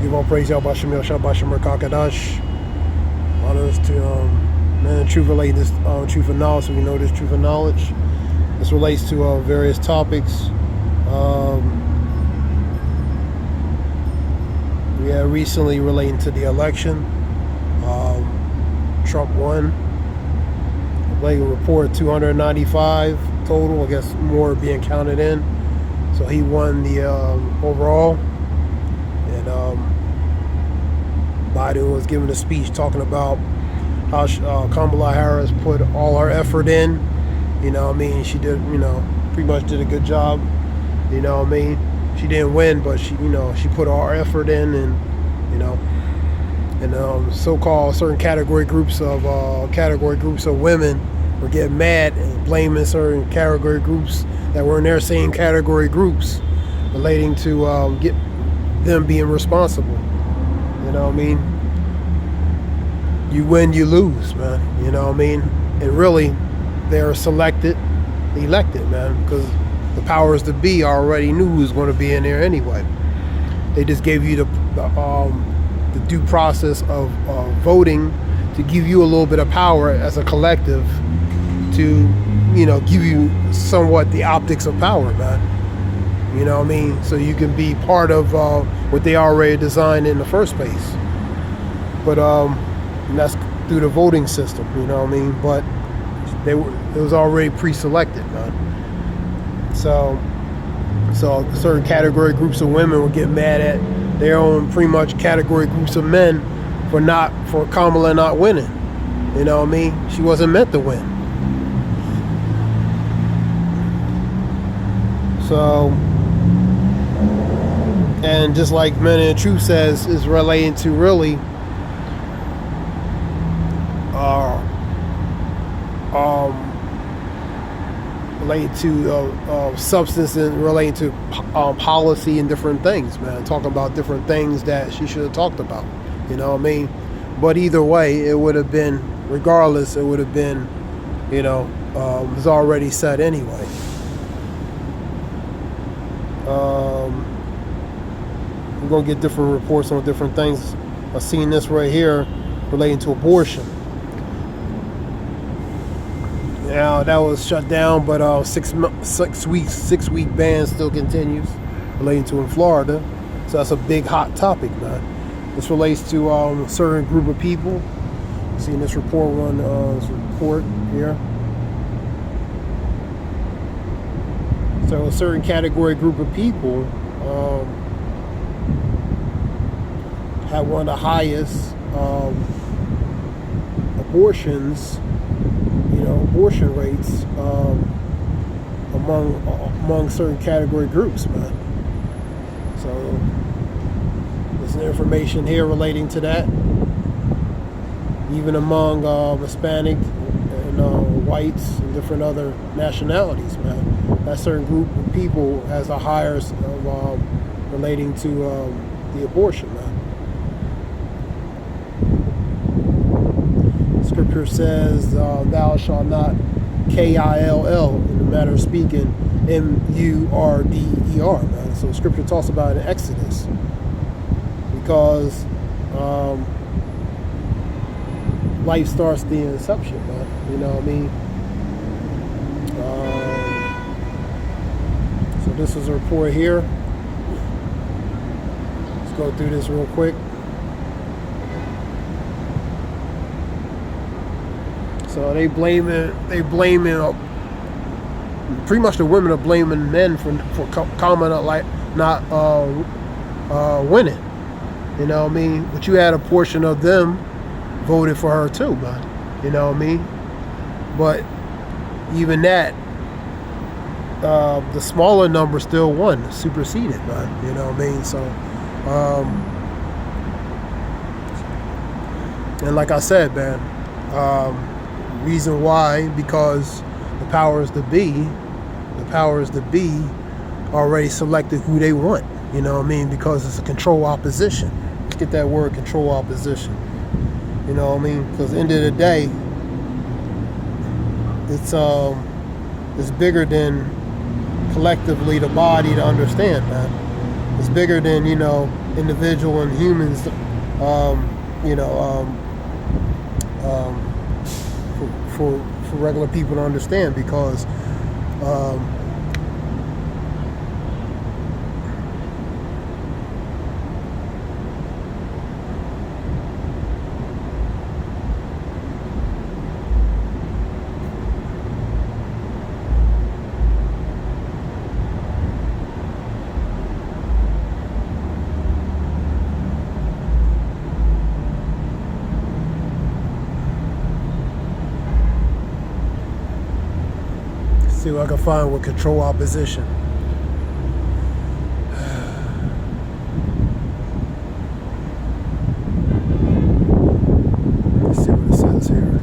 Give all praise Yahweh Shem Yahshua B'Shem Rakakadash. Honors to man, truth relating this truth of knowledge. So we know this truth of knowledge. This relates to various topics. We had recently relating to the election. Trump won. Like a report 295 total. I guess more being counted in. So he won the overall. And Biden was giving a speech talking about how Kamala Harris put all her effort in. You know what I mean? She did, pretty much did a good job. You know what I mean? She didn't win, but she put all her effort in, and so-called certain category groups of women were getting mad and blaming certain category groups that were in their same category groups relating to get them being responsible. You know what I mean? You win, you lose, man. You know what I mean? And really, they're elected, man, because the powers that be already knew who was going to be in there anyway. They just gave you the due process of voting to give you a little bit of power as a collective to, give you somewhat the optics of power, man. You know what I mean? So you can be part of what they already designed in the first place. But and that's through the voting system, you know what I mean? But it was already pre-selected, man. So certain category groups of women would get mad at their own pretty much category groups of men for Kamala not winning. You know what I mean? She wasn't meant to win. So, and just like Men in the Truth says, is relating to really related to substance and relating to policy and different things, man. Talking about different things that she should have talked about. You know what I mean? But either way, it would have been, regardless, it would have been, it was already set anyway. We're going to get different reports on different things. I've seen this right here relating to abortion. Now that was shut down, but 6 week ban still continues relating to in Florida. So that's a big hot topic, man. This relates to a certain group of people. Seeing this report this report here. So a certain category group of people had one of the highest abortion rates among certain category groups, man. So there's information here relating to that. Even among Hispanic and whites and different other nationalities, man. That certain group of people has a higher relating to the abortion, man. Scripture says, thou shalt not K-I-L-L, in the matter of speaking, M-U-R-D-E-R, man. So Scripture talks about it in Exodus. Because life starts the inception, man. You know what I mean? So this is a report here. Let's go through this real quick. So they blaming pretty much the women are blaming men for Kamala not winning. You know what I mean? But you had a portion of them voted for her too, man. You know what I mean? But even that, the smaller number still won, superseded, man. You know what I mean? So, and like I said, man, reason why, because the powers that be already selected who they want. You know what I mean? Because it's a control opposition. Let's get that word, control opposition. You know what I mean? Because at the end of the day, it's bigger than collectively the body to understand, man. It's bigger than, individual and humans, you know, for regular people to understand, because see what I can find with control opposition. Let's see what it says here.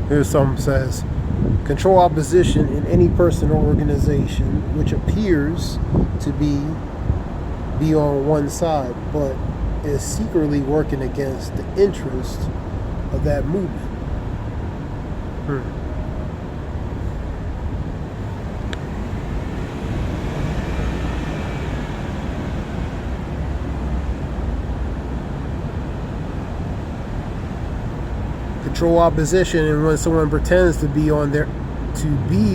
Here's something that says, control opposition in any person or organization which appears to be on one side, but is secretly working against the interest of that movement. Control opposition, and when someone pretends to be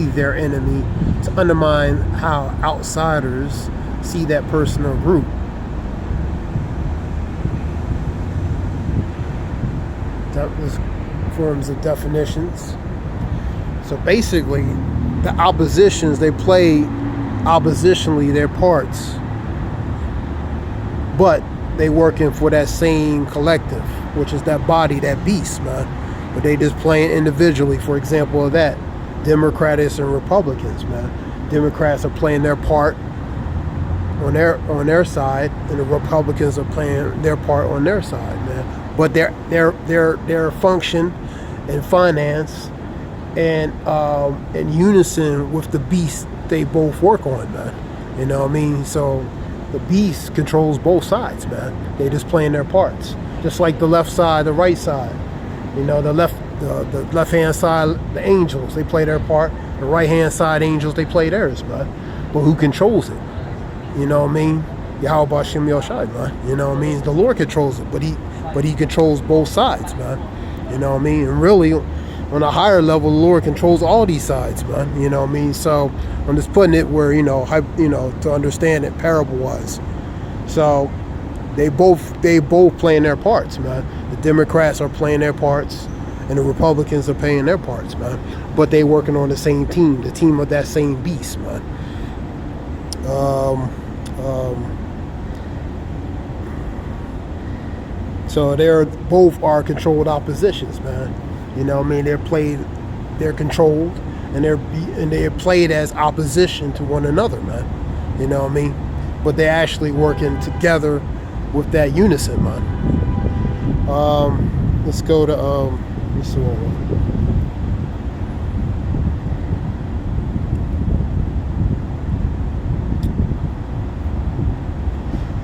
their enemy, to undermine how outsiders see that person or group. That was forms of definitions. So basically, the oppositions, they play oppositionally their parts, but they working for that same collective, which is that body, that beast, man. But they just playing individually. For example of that, Democrats and Republicans, man. Democrats are playing their part on their side, and the Republicans are playing their part on their side, man. But their function and finance and in unison with the beast they both work on, man. You know what I mean? So the beast controls both sides, man. They just playing their parts, just like the left side, the right side. You know, the left hand side, the angels, they play their part. The right hand side, angels, they play theirs, man. But who controls it? You know what I mean? Yahweh Bashem Yoshai, man. You know what I mean? The Lord controls it, but he controls both sides, man. You know what I mean? And really, on a higher level, the Lord controls all these sides, man. You know what I mean? So I'm just putting it where, to understand it parable-wise. So they both playing their parts, man. The Democrats are playing their parts, and the Republicans are playing their parts, man. But they working on the same team, the team of that same beast, man. So both are controlled oppositions, man. You know what I mean? They're controlled, and they're played as opposition to one another, man. You know what I mean? But they're actually working together with that unison, man. Let's go to let's see what one.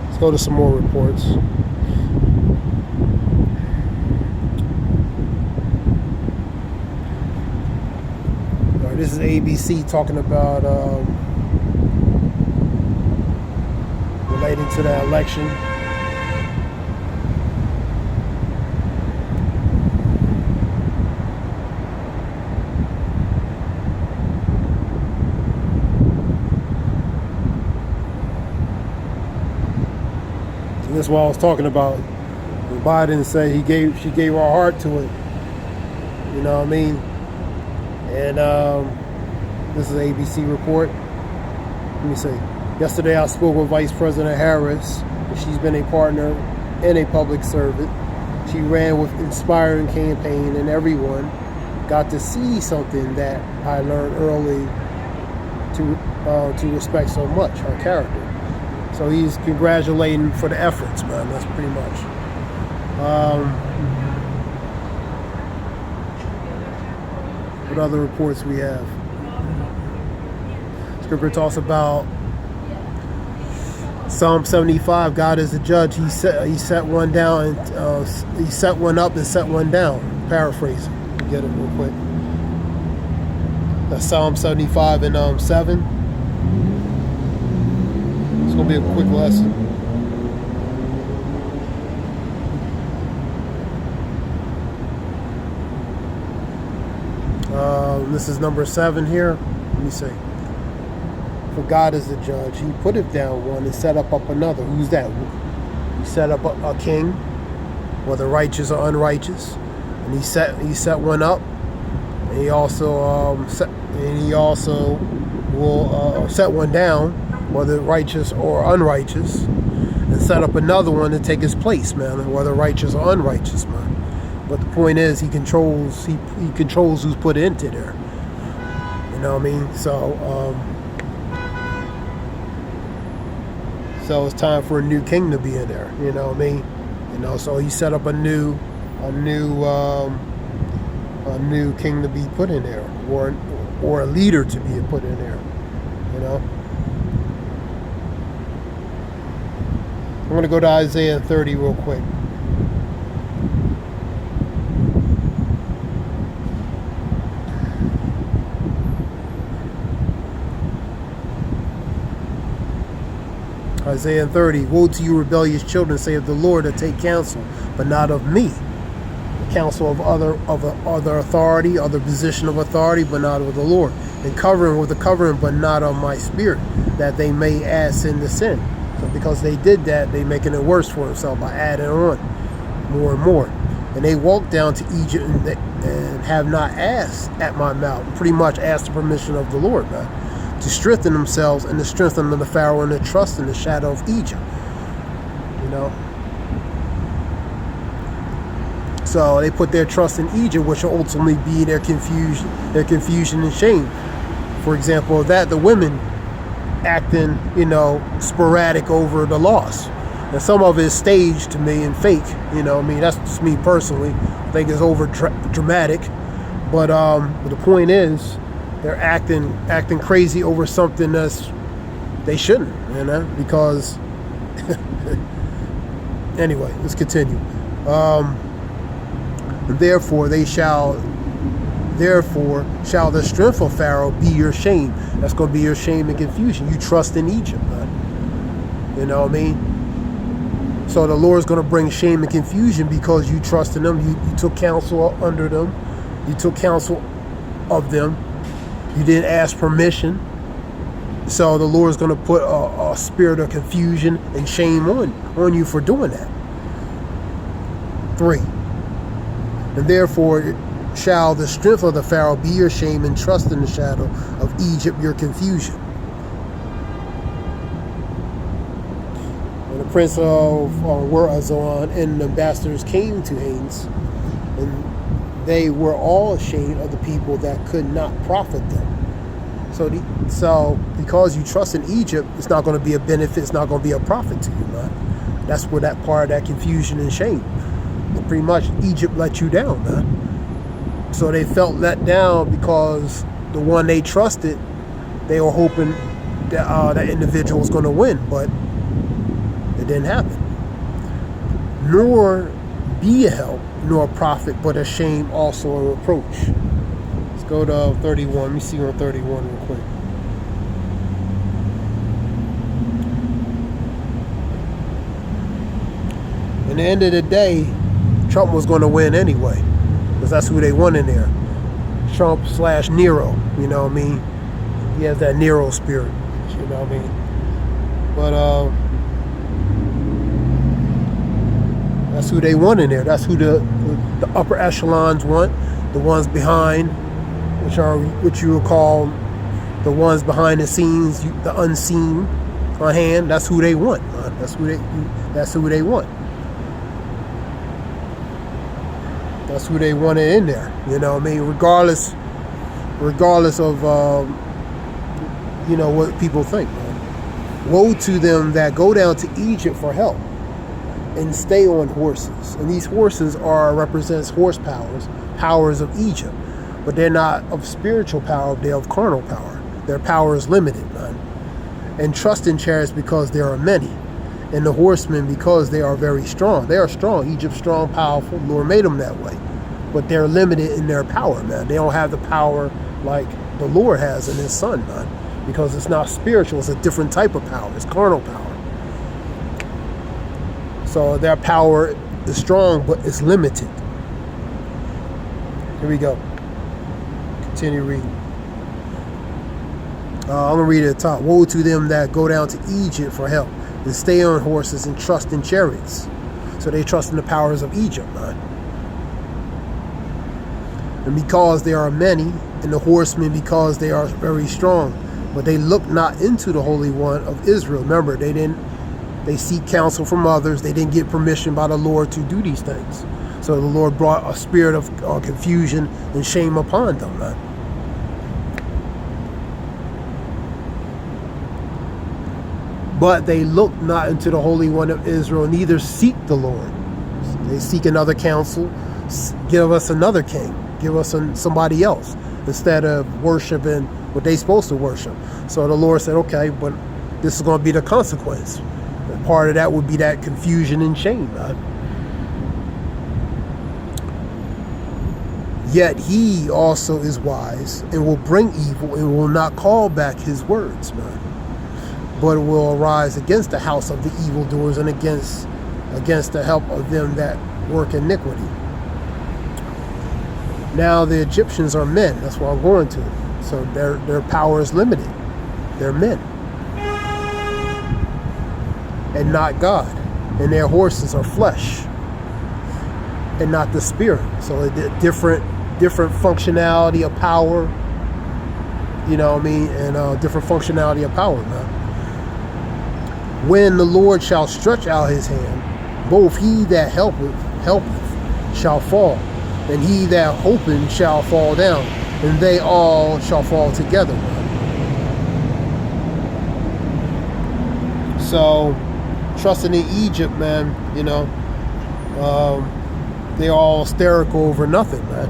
Let's go to some more reports. This is ABC talking about relating to the election. And that's what I was talking about. When Biden said she gave her heart to it. You know what I mean? And this is an ABC report. Let me see. Yesterday I spoke with Vice President Harris, and she's been a partner and a public servant. She ran with inspiring campaign, and everyone got to see something that I learned early to respect so much, her character. So he's congratulating for the efforts, man. That's pretty much. What other reports we have? Scripture talks about Psalm 75. God is the judge. He set one down, and he set one up and set one down. Paraphrasing. Get it real quick. That's Psalm 75 and 7. It's gonna be a quick lesson. This is number 7 here. Let me see. For God is the judge. He putteth down one and set up another. Who's that? He set up a king, whether righteous or unrighteous, and he set one up. And he also will set one down, whether righteous or unrighteous, and set up another one to take his place, man, whether righteous or unrighteous, man. But the point is, he controls who's put into there. You know what I mean? So it's time for a new king to be in there. You know what I mean? You know, so he set up a new king to be put in there, or a leader to be put in there. You know. I'm going to go to Isaiah 30 real quick. Isaiah 30, woe to you rebellious children, saith the Lord, that take counsel, but not of me. The counsel of other authority, other position of authority, but not of the Lord. And covering with the covering, but not of my spirit, that they may add sin to sin. So because they did that, they making it worse for themselves by adding on more and more. And they walked down to Egypt and have not asked at my mouth, pretty much asked the permission of the Lord, man, to strengthen themselves and to strengthen the Pharaoh and to trust in the shadow of Egypt. You know? So they put their trust in Egypt, which will ultimately be their confusion and shame. For example, of that, the women acting, you know, sporadic over the loss. And some of it is staged to me and fake. You know, I mean, that's just me personally. I think it's over dramatic. But the point is, they're acting crazy over something they shouldn't, you know, because anyway, let's continue. Therefore shall the strength of Pharaoh be your shame. That's going to be your shame and confusion. You trust in Egypt, man. You know what I mean? So the Lord's going to bring shame and confusion because you trust in them. You took counsel under them. You took counsel of them. You didn't ask permission. So the Lord's going to put a spirit of confusion and shame on you for doing that. 3. And therefore shall the strength of the Pharaoh be your shame, and trust in the shadow of Egypt your confusion. And the prince of Azon and the ambassadors came to Hanes, and they were all ashamed of the people that could not profit them. So because you trust in Egypt, it's not going to be a benefit, it's not going to be a profit to you, man. That's where that part of that confusion and shame. And pretty much Egypt let you down, man. So they felt let down because the one they trusted, they were hoping that that individual was going to win, but it didn't happen. Nor be a help, nor a profit, but a shame, also a reproach. Let's go to 31. Let me see on 31 real quick. In the end of the day, Trump was going to win anyway, because that's who they want in there. Trump/Nero, you know what I mean? He has that Nero spirit, you know what I mean? But that's who they want in there. That's who the upper echelons want. The ones behind, which you would call the ones behind the scenes, the unseen on hand. That's who they want. That's who they want. That's who they wanted in there. You know what I mean? Regardless of what people think, man. Woe to them that go down to Egypt for help and stay on horses. And these horses represents powers of Egypt. But they're not of spiritual power, they're of carnal power. Their power is limited, man. And trust in chariots because there are many. And the horsemen because they are very strong. They are strong. Egypt's strong, powerful. The Lord made them that way. But they're limited in their power, man. They don't have the power like the Lord has in his son, man. Because it's not spiritual, it's a different type of power. It's carnal power. So their power is strong, but it's limited. Here we go. Continue reading. I'm going to read it at the top. Woe to them that go down to Egypt for help and stay on horses and trust in chariots. So they trust in the powers of Egypt, man. And because there are many, and the horsemen because they are very strong, but they look not into the Holy One of Israel. Remember, they seek counsel from others. They didn't get permission by the Lord to do these things. So the Lord brought a spirit of confusion and shame upon them, man. But they look not into the Holy One of Israel, neither seek the Lord. They seek another counsel. Give us another king. Give us somebody else, instead of worshiping what they're supposed to worship. So the Lord said, okay, but this is going to be the consequence. And part of that would be that confusion and shame, man. Yet he also is wise and will bring evil and will not call back his words, man. But will arise against the house of the evildoers and against the help of them that work iniquity. Now the Egyptians are men. That's what I'm going to. So their power is limited. They're men. And not God. And their horses are flesh. And not the spirit. So a different functionality of power. You know what I mean? And different functionality of power, man. When the Lord shall stretch out his hand, both he that helpeth shall fall, and he that hopeth shall fall down, and they all shall fall together. So, trusting in Egypt, man, you know, they're all hysterical over nothing, man.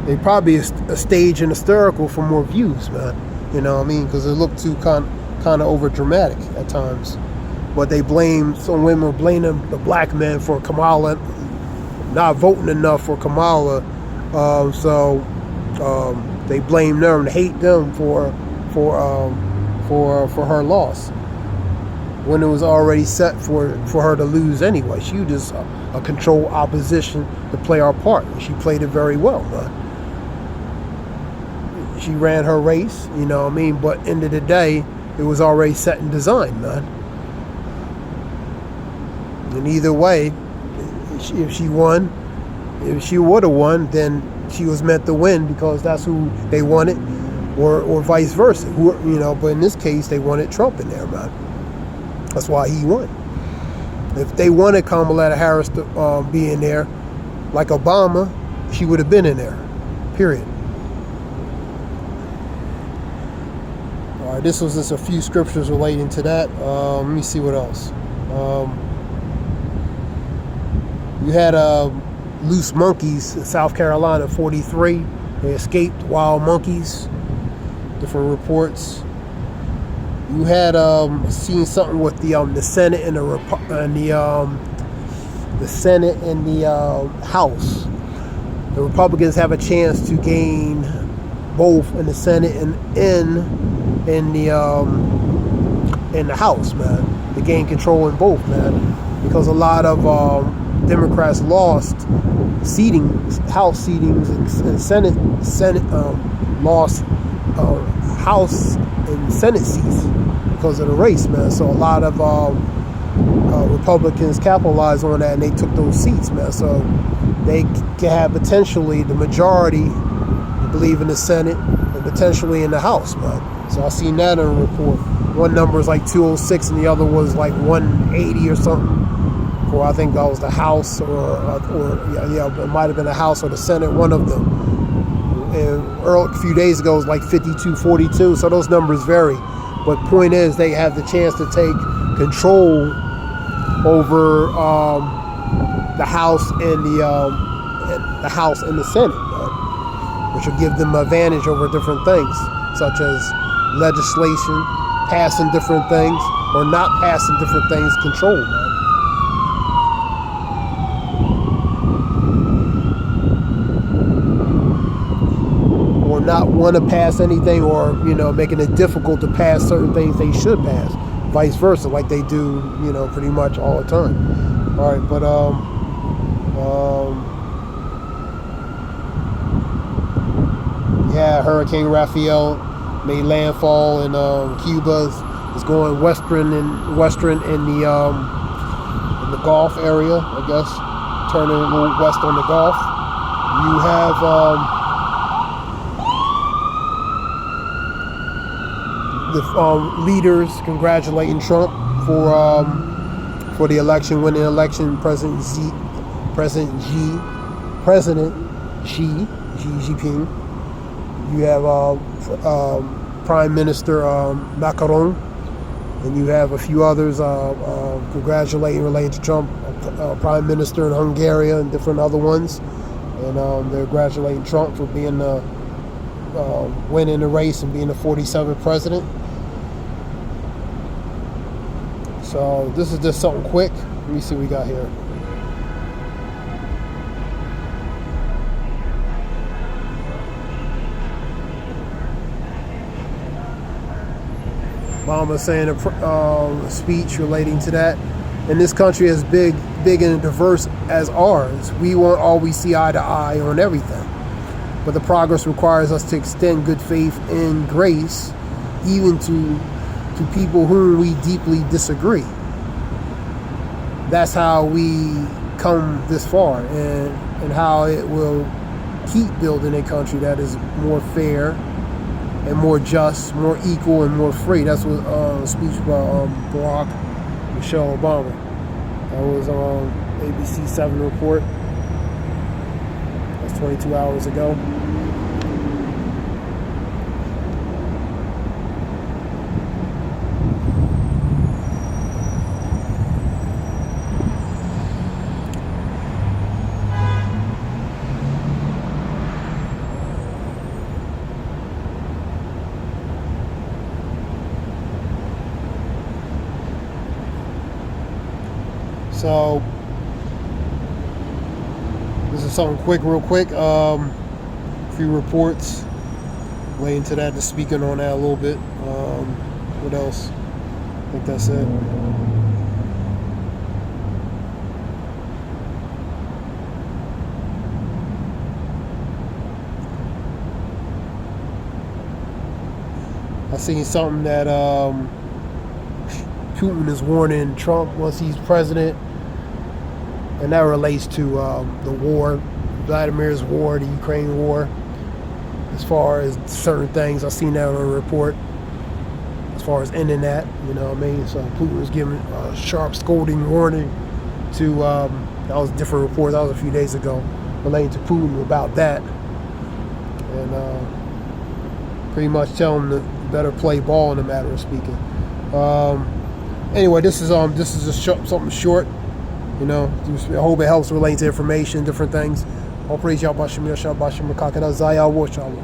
They probably a stage in hysterical for more views, man. You know what I mean? Because it looked too kind of over dramatic at times. But some women were blaming the black men for Kamala not voting enough for Kamala. So they blame them, they hate them for her loss, when it was already set for her to lose anyway. She was just a controlled opposition to play our part. She played it very well, man. She ran her race, you know what I mean? But end of the day, it was already set and designed, man. And either way, if she would have won, then she was meant to win because that's who they wanted, or vice versa. But in this case, they wanted Trump in there, man. That's why he won. If they wanted Kamala Harris to be in there, like Obama, she would have been in there, period. All right, this was just a few scriptures relating to that. Let me see what else. You had loose monkeys in South Carolina, 43. They escaped, wild monkeys. Different reports. You had seen something with the Senate and the Senate and the House. The Republicans have a chance to gain both in the Senate and in the House, man. To gain control in both, man, because a lot of Democrats lost House seatings and Senate lost House and Senate seats because of the race, man. So a lot of Republicans capitalized on that and they took those seats, man. So they can have potentially the majority, I believe, in the Senate and potentially in the House, man. So I seen that in a report. One number is like 206 and the other was like 180 or something. Or I think that was the House, or it might have been the House or the Senate, one of them. And a few days ago it was like 52-42, so those numbers vary. But point is, they have the chance to take control over the House and the House and the Senate, which will give them advantage over different things, such as legislation, passing different things, or not passing different things, control, man. not want to pass anything, or making it difficult to pass certain things they should pass, vice versa, like they do pretty much all the time. All right, but yeah, Hurricane Raphael made landfall in Cuba. It's going western in the Gulf area, I guess, turning a little west on the Gulf. You have the leaders congratulating Trump for the election, winning the election. President Xi Jinping. You have Prime Minister Macron, and you have a few others congratulating related to Trump. Prime Minister in Hungary and different other ones, and they're congratulating Trump for being winning the race and being the 47th president. So this is just something quick. Let me see what we got here. Obama saying a speech relating to that. And this country is big and diverse as ours. We won't always see eye to eye on everything. But the progress requires us to extend good faith and grace even to people whom we deeply disagree. That's how we come this far, and how it will keep building a country that is more fair and more just, more equal, and more free. That's what speech by Barack Michelle Obama. That was on ABC 7 report. That's 22 hours ago. So this is something real quick. A few reports relating to that, just speaking on that a little bit. What else? I think that's it. I seen something that Putin is warning Trump once he's president. And that relates to the war, Vladimir's war, the Ukraine war. As far as certain things, I've seen that on a report. As far as ending that, what I mean? So Putin was giving a sharp scolding warning to, that was a different report, that was a few days ago, relating to Putin about that. And pretty much telling him to better play ball in a matter of speaking. Anyway, this is just something short. I hope it helps relate to information, different things. All praise Yahweh Shem Yahshua Bashim Makakada Zaya Washallah.